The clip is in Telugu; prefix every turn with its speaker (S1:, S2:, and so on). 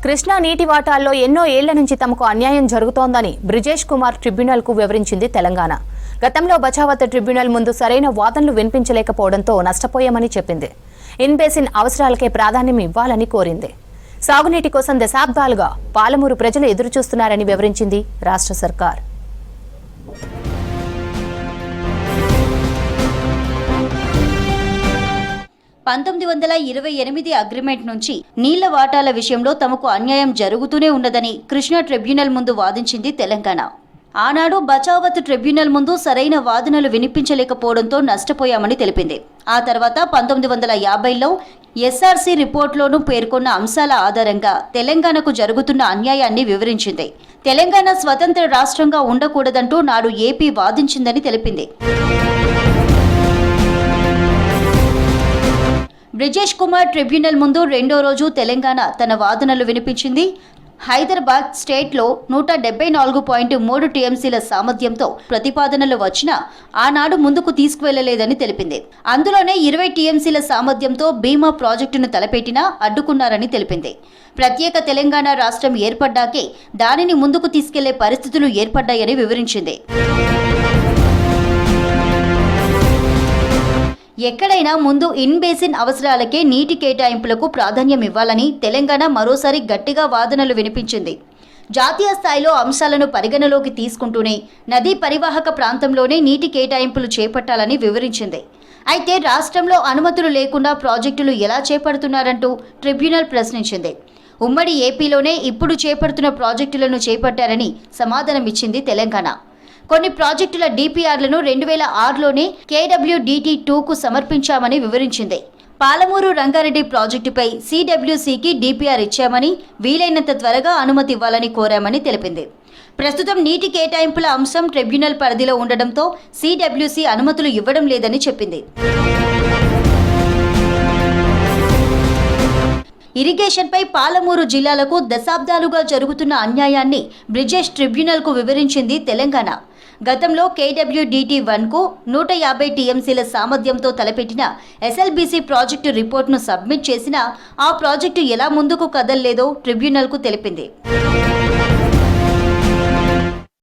S1: కృష్ణా నీటి వాటాల్లో ఎన్నో ఏళ్ల నుంచి తమకు అన్యాయం జరుగుతోందని బ్రిజేష్ కుమార్ ట్రిబ్యునల్కు వివరించింది తెలంగాణ. గతంలో బచావత్ ట్రిబ్యునల్ ముందు సరైన వాదనలు వినిపించలేకపోవడంతో నష్టపోయామని చెప్పింది. ఇన్ బేసిన్ అవసరాలకే ప్రాధాన్యం ఇవ్వాలని కోరింది. సాగునీటి కోసం దశాబ్దాలుగా పాలమూరు ప్రజలు ఎదురుచూస్తున్నారని వివరించింది రాష్ట్ర సర్కార్.
S2: అగ్రిమెంట్ నుంచి నీళ్ల వాటాల విషయంలో తమకు అన్యాయం జరుగుతూనే ఉన్నదని కృష్ణా ట్రిబ్యునల్ ముందు వాదించింది తెలంగాణ. ఆనాడు బచావత్ ట్రిబ్యునల్ ముందు సరైన వాదనలు వినిపించలేకపోవడంతో నష్టపోయామని తెలిపింది. ఆ తర్వాత 1950లో ఎస్ఆర్సీ రిపోర్ట్లోనూ పేర్కొన్న అంశాల ఆధారంగా తెలంగాణకు జరుగుతున్న అన్యాయాన్ని వివరించింది. తెలంగాణ స్వతంత్ర రాష్ట్రంగా ఉండకూడదంటూ నాడు ఏపీ వాదించిందని తెలిపింది. బ్రిజేష్ కుమార్ ట్రిబ్యునల్ ముందు రెండో రోజు తెలంగాణ తన వాదనలు వినిపించింది. హైదరాబాద్ స్టేట్లో 174.3 టీఎంసీల సామర్థ్యంతో ప్రతిపాదనలు వచ్చినా ఆనాడు ముందుకు తీసుకువెళ్లలేదని తెలిపింది. అందులోనే 20 టీఎంసీల సామర్థ్యంతో భీమా ప్రాజెక్టును తలపెట్టినా అడ్డుకున్నారని తెలిపింది. ప్రత్యేక తెలంగాణ రాష్ట్రం ఏర్పడ్డాకే దానిని ముందుకు తీసుకెళ్లే పరిస్థితులు ఏర్పడ్డాయని వివరించింది. ఎక్కడైనా ముందు ఇన్ బేసిన్ అవసరాలకే నీటి కేటాయింపులకు ప్రాధాన్యం ఇవ్వాలని తెలంగాణ మరోసారి గట్టిగా వాదనలు వినిపించింది. జాతీయ స్థాయిలో అంశాలను పరిగణలోకి తీసుకుంటూనే నదీ పరివాహక ప్రాంతంలోనే నీటి కేటాయింపులు చేపట్టాలని వివరించింది. అయితే రాష్ట్రంలో అనుమతులు లేకుండా ప్రాజెక్టులు ఎలా చేపడుతున్నారంటూ ట్రిబ్యునల్ ప్రశ్నించింది. ఉమ్మడి ఏపీలోనే ఇప్పుడు చేపడుతున్న ప్రాజెక్టులను చేపట్టారని సమాధానమిచ్చింది తెలంగాణ. కొన్ని ప్రాజెక్టుల డిపిఆర్లను 2006లోనే KWDT2కు సమర్పించామని వివరించింది. పాలమూరు రంగారెడ్డి ప్రాజెక్టుపై CWCకి డిపిఆర్ ఇచ్చామని, వీలైనంత త్వరగా అనుమతి ఇవ్వాలని కోరామని తెలిపింది. ప్రస్తుతం నీటి కేటాయింపుల అంశం ట్రిబ్యునల్ పరిధిలో ఉండడంతో CWC అనుమతులు ఇవ్వడం లేదని చెప్పింది. ఇరిగేషన్పై పాలమూరు జిల్లాలకు దశాబ్దాలుగా జరుగుతున్న అన్యాయాన్ని బ్రిజేష్ ట్రిబ్యునల్కు వివరించింది తెలంగాణ. గతంలో KWDT1కు 150 టీఎంసీల సామర్థ్యంతో తలపెట్టిన SLBC ప్రాజెక్టు రిపోర్ట్ను సబ్మిట్ చేసినా ఆ ప్రాజెక్టు ఎలా ముందుకు కదల్లేదో ట్రిబ్యునల్కు తెలిపింది.